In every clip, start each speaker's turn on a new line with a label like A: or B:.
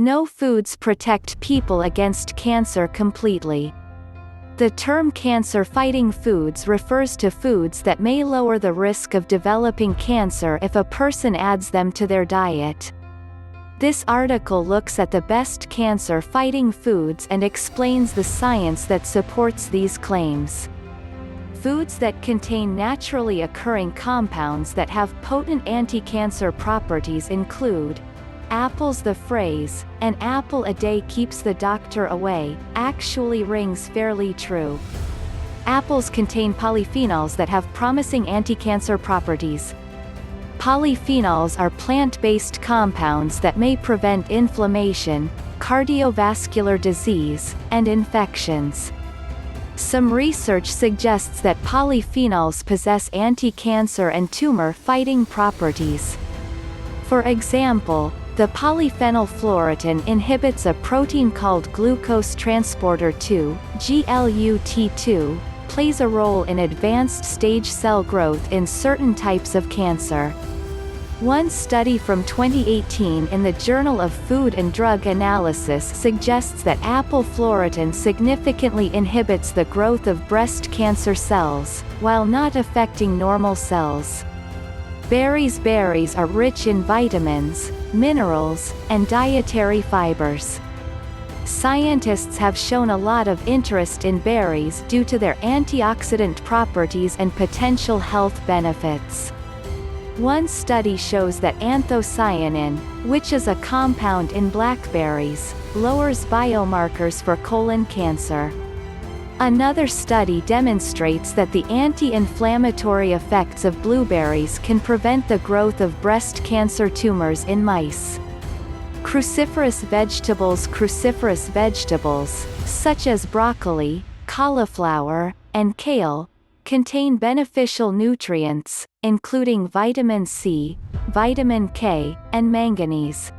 A: No foods protect people against cancer completely. The term cancer-fighting foods refers to foods that may lower the risk of developing cancer if a person adds them to their diet. This article looks at the best cancer-fighting foods and explains the science that supports these claims. Foods that contain naturally occurring compounds that have potent anti-cancer properties include apples. The phrase, "an apple a day keeps the doctor away," actually rings fairly true. Apples contain polyphenols that have promising anti-cancer properties. Polyphenols are plant-based compounds that may prevent inflammation, cardiovascular disease, and infections. Some research suggests that polyphenols possess anti-cancer and tumor-fighting properties. For example, the polyphenol fluoretin inhibits a protein called glucose transporter 2, GLUT2, plays a role in advanced stage cell growth in certain types of cancer. One study from 2018 in the Journal of Food and Drug Analysis suggests that apple fluoretin significantly inhibits the growth of breast cancer cells, while not affecting normal cells. Berries are rich in vitamins, minerals, and dietary fibers. Scientists have shown a lot of interest in berries due to their antioxidant properties and potential health benefits. One study shows that anthocyanin, which is a compound in blackberries, lowers biomarkers for colon cancer. Another study demonstrates that the anti-inflammatory effects of blueberries can prevent the growth of breast cancer tumors in mice. Cruciferous vegetables, such as broccoli, cauliflower, and kale, contain beneficial nutrients, including vitamin C, vitamin K, and manganese.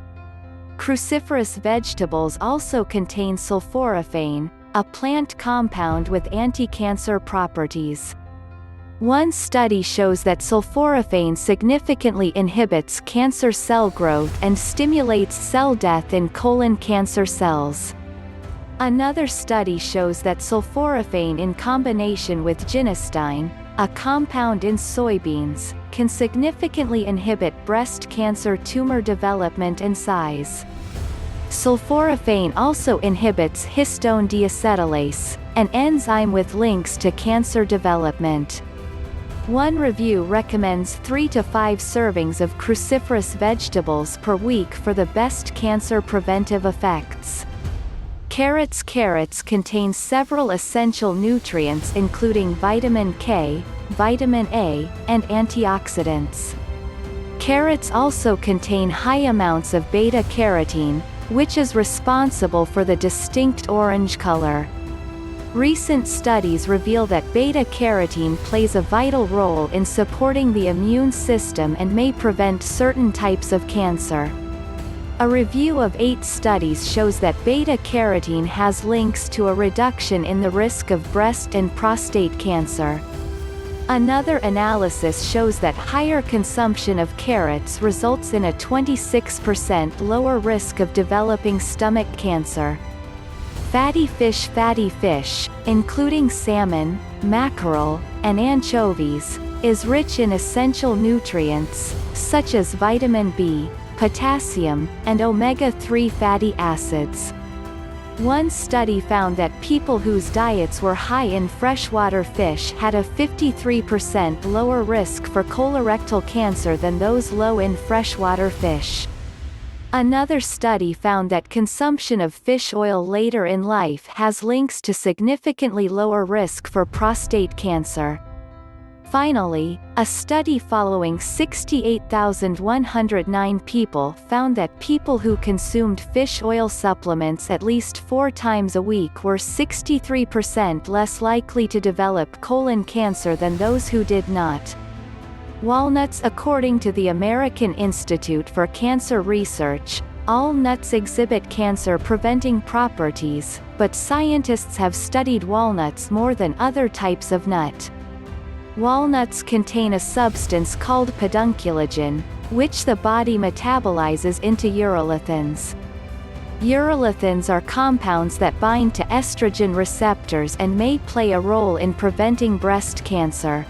A: Cruciferous vegetables also contain sulforaphane, a plant compound with anti-cancer properties. One study shows that sulforaphane significantly inhibits cancer cell growth and stimulates cell death in colon cancer cells. Another study shows that sulforaphane in combination with genistein, a compound in soybeans, can significantly inhibit breast cancer tumor development and size. Sulforaphane also inhibits histone deacetylase, an enzyme with links to cancer development. One review recommends 3 to 5 servings of cruciferous vegetables per week for the best cancer preventive effects. Carrots contain several essential nutrients including vitamin K, vitamin A, and antioxidants. Carrots also contain high amounts of beta-carotene, which is responsible for the distinct orange color. Recent studies reveal that beta-carotene plays a vital role in supporting the immune system and may prevent certain types of cancer. A review of 8 studies shows that beta-carotene has links to a reduction in the risk of breast and prostate cancer. Another analysis shows that higher consumption of carrots results in a 26% lower risk of developing stomach cancer. Fatty fish, including salmon, mackerel, and anchovies, is rich in essential nutrients, such as vitamin B, potassium, and omega-3 fatty acids. One study found that people whose diets were high in freshwater fish had a 53% lower risk for colorectal cancer than those low in freshwater fish. Another study found that consumption of fish oil later in life has links to significantly lower risk for prostate cancer. Finally, a study following 68,109 people found that people who consumed fish oil supplements at least 4 times a week were 63% less likely to develop colon cancer than those who did not. Walnuts. According to the American Institute for Cancer Research, all nuts exhibit cancer-preventing properties, but scientists have studied walnuts more than other types of nut. Walnuts contain a substance called pedunculogen, which the body metabolizes into urolithins. Urolithins are compounds that bind to estrogen receptors and may play a role in preventing breast cancer.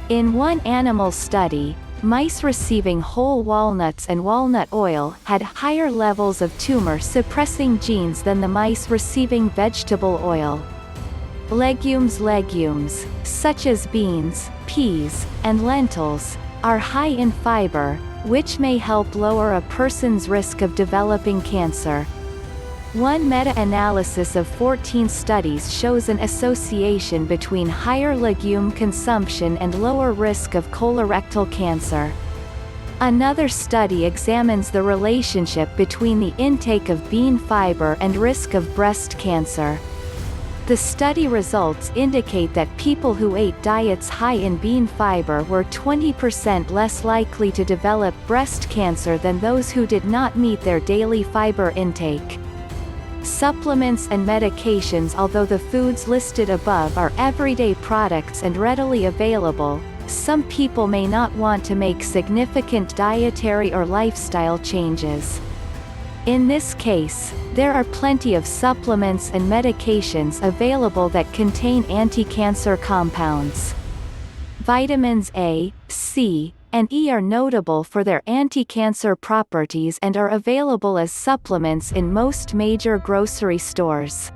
A: In one animal study, mice receiving whole walnuts and walnut oil had higher levels of tumor-suppressing genes than the mice receiving vegetable oil. Legumes, such as beans, peas, and lentils, are high in fiber, which may help lower a person's risk of developing cancer. One meta-analysis of 14 studies shows an association between higher legume consumption and lower risk of colorectal cancer. Another study examines the relationship between the intake of bean fiber and risk of breast cancer. The study results indicate that people who ate diets high in bean fiber were 20% less likely to develop breast cancer than those who did not meet their daily fiber intake. Supplements and medications. Although the foods listed above are everyday products and readily available, some people may not want to make significant dietary or lifestyle changes. In this case, there are plenty of supplements and medications available that contain anti-cancer compounds. Vitamins A, C, and E are notable for their anti-cancer properties and are available as supplements in most major grocery stores.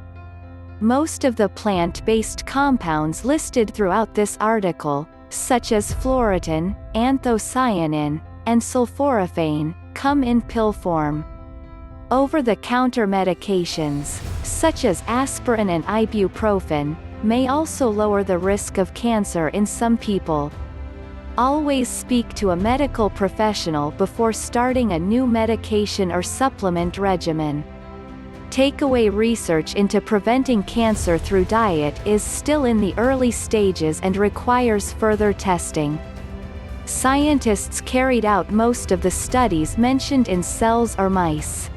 A: Most of the plant-based compounds listed throughout this article, such as fluoretin, anthocyanin, and sulforaphane, come in pill form. Over-the-counter medications, such as aspirin and ibuprofen, may also lower the risk of cancer in some people. Always speak to a medical professional before starting a new medication or supplement regimen. Takeaway: research into preventing cancer through diet is still in the early stages and requires further testing. Scientists carried out most of the studies mentioned in cells or mice.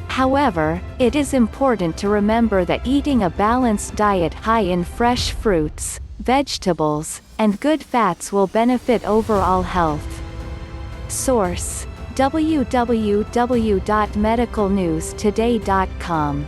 A: However, it is important to remember that eating a balanced diet high in fresh fruits, vegetables, and good fats will benefit overall health. Source: www.medicalnewstoday.com